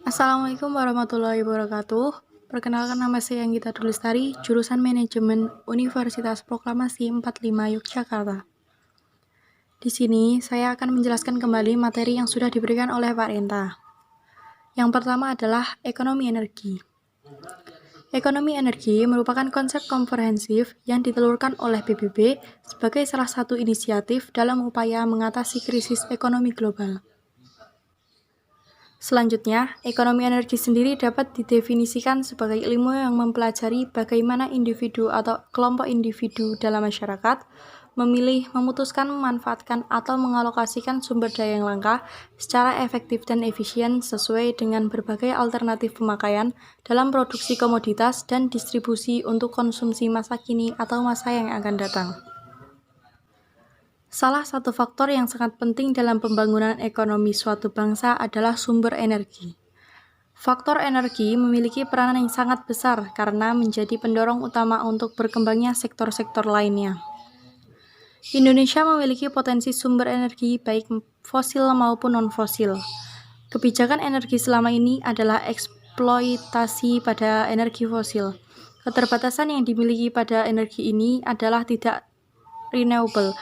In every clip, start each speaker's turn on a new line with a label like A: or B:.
A: Assalamualaikum warahmatullahi wabarakatuh. Perkenalkan, nama saya Anggita Dulistari, jurusan Manajemen Universitas Proklamasi 45 Yogyakarta. Di sini saya akan menjelaskan kembali materi yang sudah diberikan oleh Pak Renta. Yang pertama adalah ekonomi energi. Ekonomi energi merupakan konsep komprehensif yang ditelurkan oleh PBB sebagai salah satu inisiatif dalam upaya mengatasi krisis ekonomi global. Selanjutnya, ekonomi energi sendiri dapat didefinisikan sebagai ilmu yang mempelajari bagaimana individu atau kelompok individu dalam masyarakat memilih, memutuskan, memanfaatkan, atau mengalokasikan sumber daya yang langka secara efektif dan efisien sesuai dengan berbagai alternatif pemakaian dalam produksi komoditas dan distribusi untuk konsumsi masa kini atau masa yang akan datang. Salah satu faktor yang sangat penting dalam pembangunan ekonomi suatu bangsa adalah sumber energi. Faktor energi memiliki peranan yang sangat besar karena menjadi pendorong utama untuk berkembangnya sektor-sektor lainnya. Indonesia memiliki potensi sumber energi baik fosil maupun non-fosil. Kebijakan energi selama ini adalah eksploitasi pada energi fosil. Keterbatasan yang dimiliki pada energi ini adalah tidak renewable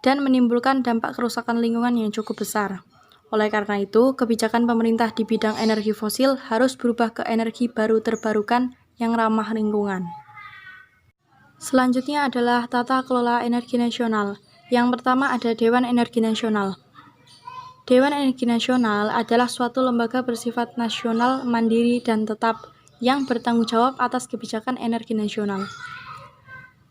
A: dan menimbulkan dampak kerusakan lingkungan yang cukup besar. Oleh karena itu, kebijakan pemerintah di bidang energi fosil harus berubah ke energi baru terbarukan yang ramah lingkungan. Selanjutnya adalah tata kelola energi nasional. Yang pertama ada Dewan Energi Nasional. Dewan Energi Nasional adalah suatu lembaga bersifat nasional, mandiri, dan tetap yang bertanggung jawab atas kebijakan energi nasional.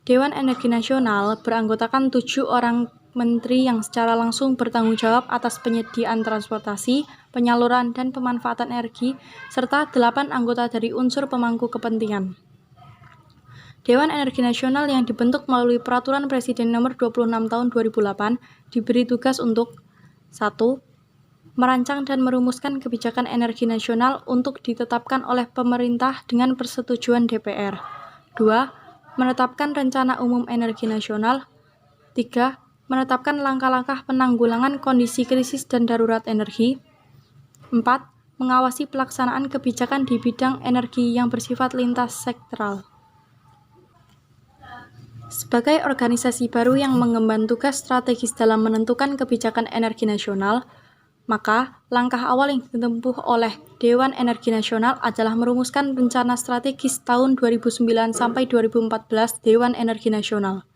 A: Dewan Energi Nasional beranggotakan 7 orang menteri yang secara langsung bertanggung jawab atas penyediaan transportasi, penyaluran, dan pemanfaatan energi, serta 8 anggota dari unsur pemangku kepentingan. Dewan Energi Nasional yang dibentuk melalui Peraturan Presiden Nomor 26 Tahun 2008 diberi tugas untuk 1. Merancang dan merumuskan kebijakan energi nasional untuk ditetapkan oleh pemerintah dengan persetujuan DPR. 2. Menetapkan rencana umum energi nasional. 3. Menetapkan langkah-langkah penanggulangan kondisi krisis dan darurat energi. 4. Mengawasi pelaksanaan kebijakan di bidang energi yang bersifat lintas sektoral. Sebagai organisasi baru yang mengemban tugas strategis dalam menentukan kebijakan energi nasional, maka langkah awal yang ditempuh oleh Dewan Energi Nasional adalah merumuskan rencana strategis tahun 2009 sampai 2014 Dewan Energi Nasional,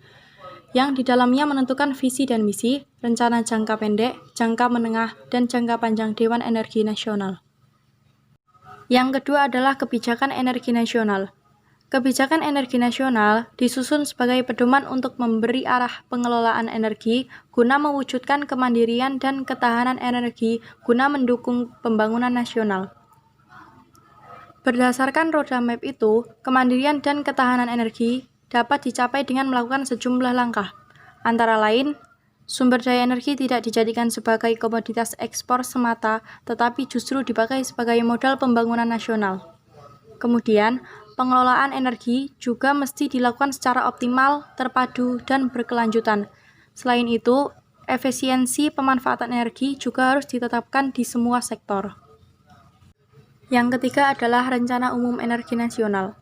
A: yang di dalamnya menentukan visi dan misi, rencana jangka pendek, jangka menengah, dan jangka panjang Dewan Energi Nasional. Yang kedua adalah kebijakan energi nasional. Kebijakan energi nasional disusun sebagai pedoman untuk memberi arah pengelolaan energi guna mewujudkan kemandirian dan ketahanan energi guna mendukung pembangunan nasional. Berdasarkan roadmap itu, kemandirian dan ketahanan energi dapat dicapai dengan melakukan sejumlah langkah, antara lain, sumber daya energi tidak dijadikan sebagai komoditas ekspor semata, tetapi justru dipakai sebagai modal pembangunan nasional. Kemudian, pengelolaan energi juga mesti dilakukan secara optimal, terpadu, dan berkelanjutan. Selain itu, efisiensi pemanfaatan energi juga harus ditetapkan di semua sektor. Yang ketiga adalah Rencana Umum Energi Nasional.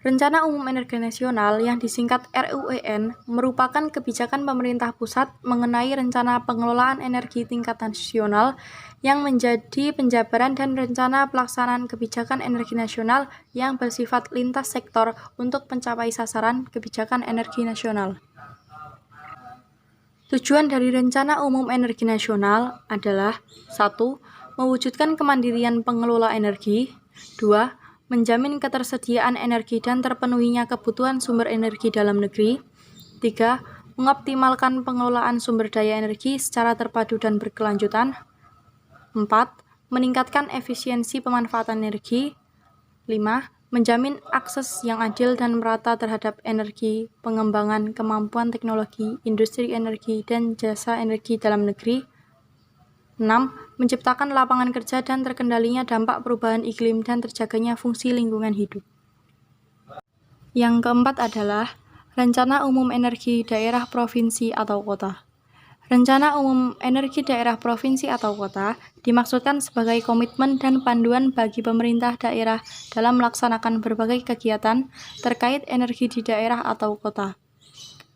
A: Rencana Umum Energi Nasional yang disingkat RUEN merupakan kebijakan pemerintah pusat mengenai rencana pengelolaan energi tingkat nasional yang menjadi penjabaran dan rencana pelaksanaan kebijakan energi nasional yang bersifat lintas sektor untuk mencapai sasaran kebijakan energi nasional. Tujuan dari Rencana Umum Energi Nasional adalah 1. Mewujudkan kemandirian pengelola energi. 2. Menjamin ketersediaan energi dan terpenuhinya kebutuhan sumber energi dalam negeri. 3. Mengoptimalkan pengelolaan sumber daya energi secara terpadu dan berkelanjutan. 4. Meningkatkan efisiensi pemanfaatan energi. 5. Menjamin akses yang adil dan merata terhadap energi, pengembangan kemampuan teknologi, industri energi, dan jasa energi dalam negeri. 6. Menciptakan lapangan kerja dan terkendalinya dampak perubahan iklim dan terjaganya fungsi lingkungan hidup. Yang keempat adalah Rencana Umum Energi Daerah Provinsi atau Kota. Rencana Umum Energi Daerah Provinsi atau Kota dimaksudkan sebagai komitmen dan panduan bagi pemerintah daerah dalam melaksanakan berbagai kegiatan terkait energi di daerah atau kota,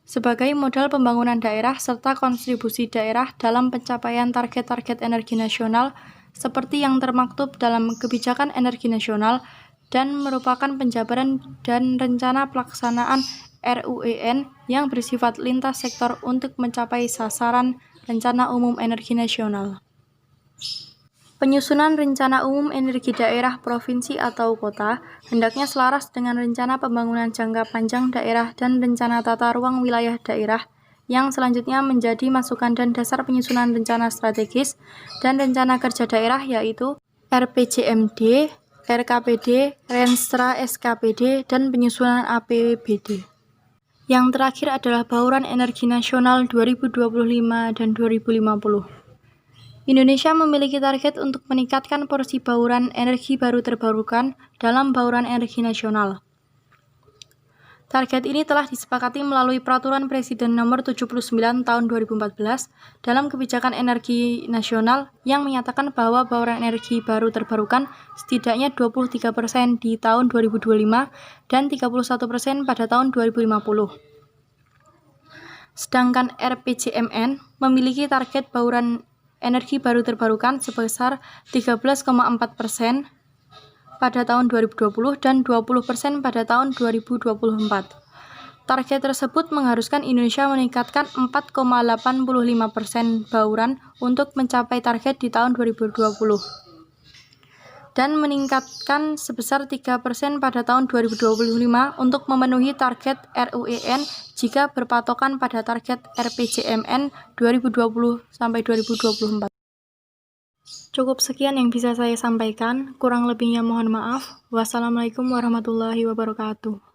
A: sebagai modal pembangunan daerah serta kontribusi daerah dalam pencapaian target-target energi nasional seperti yang termaktub dalam Kebijakan Energi Nasional dan merupakan penjabaran dan rencana pelaksanaan RUEN yang bersifat lintas sektor untuk mencapai sasaran Rencana Umum Energi Nasional. Penyusunan Rencana Umum Energi Daerah Provinsi atau Kota hendaknya selaras dengan Rencana Pembangunan Jangka Panjang Daerah dan Rencana Tata Ruang Wilayah Daerah yang selanjutnya menjadi masukan dan dasar penyusunan rencana strategis dan rencana kerja daerah yaitu RPJMD, RKPD, Renstra SKPD, dan penyusunan APBD. Yang terakhir adalah Bauran Energi Nasional 2025 dan 2050. Indonesia memiliki target untuk meningkatkan porsi bauran energi baru terbarukan dalam Bauran Energi Nasional. Target ini telah disepakati melalui Peraturan Presiden Nomor 79 Tahun 2014 dalam Kebijakan Energi Nasional yang menyatakan bahwa bauran energi baru terbarukan setidaknya 23% di tahun 2025 dan 31% pada tahun 2050. Sedangkan RPJMN memiliki target bauran energi baru terbarukan sebesar 13,4% pada tahun 2020 dan 20% pada tahun 2024. Target tersebut mengharuskan Indonesia meningkatkan 4,85% bauran untuk mencapai target di tahun 2020 dan meningkatkan sebesar 3% pada tahun 2025 untuk memenuhi target RUEN jika berpatokan pada target RPJMN 2020-2024. Cukup sekian yang bisa saya sampaikan, kurang lebihnya mohon maaf. Wassalamualaikum warahmatullahi wabarakatuh.